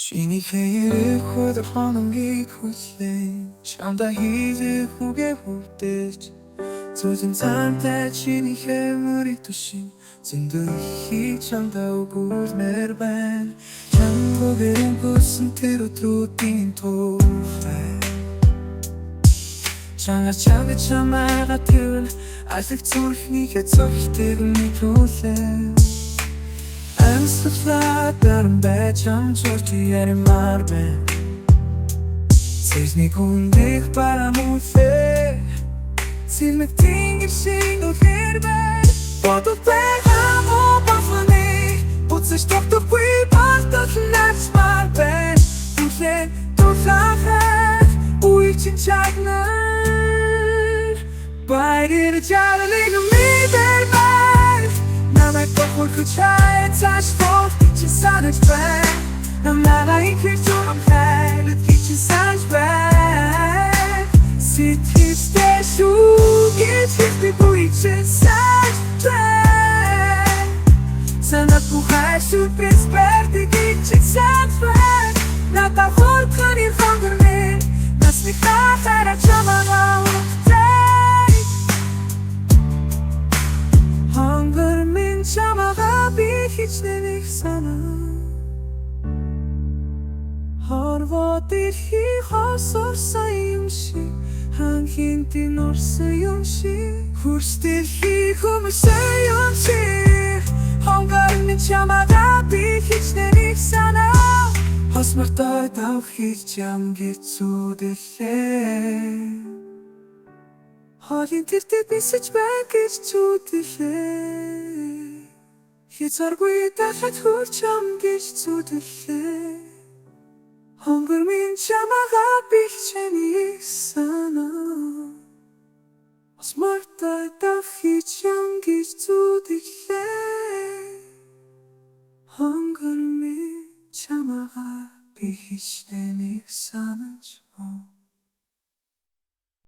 Чиний хэрэг хөдөр хономгийг хүлээн чамдаа хийх үгээ хүрдэж Зүзэн цаантай чиний хэмэрийг тушин зиндөр хий чамдаа өгүүлмээр байна Чамгүйгээр хүссэн тэр өдрүүдийн тухай Чамаа чамайгаа тэрвэл алиг зүрхнийхээ цогтыг нэвтрүүлээ Амьсгалаа даран байж амжуулти яримаар байна Цэжний хүндих барамуулээ Сэлмэгтийн гэршин үлгэр байна Бодол байгаа муу бафаны Буцаж тогтохгүй балтал начмаар байна Түлэн тулахад үеийг чинь чагнаар Баяр жаргалыг мэдэр байна Намайг бохорхож хай цааш бод чи санаж байна Намайгаа ихэр зурам хайлт чи санаж байна Сэтгэлтэй шүүгэж хэлбэг үеийг чинь санаж байна Санаад бухай сюрприз бэрдэг чи санаж байна Надад хурдханы хонгорны Насны хатара чамаа Чамаага би хичнээн их санаа Хорвоо дэлхий хосорсон юм шиг Ханхинтийн орсон юм шиг Хурс дэлхий хүмүүсээ юм шиг Хонгорны чамаага би хичнээн их санаа Хосмортой давхиж чам гэцүүдэхлээ Хоолын тэртет бисэж байг гэж зүудэхлээ Хязгааргүй дахиад хурж ам гэж зүудэхлээ Хонгор минь чамаага би хичээн их санаа Хосмортой давхиж ам гэж зүудэхлээ Хонгор минь чамаага би хичээн их санаж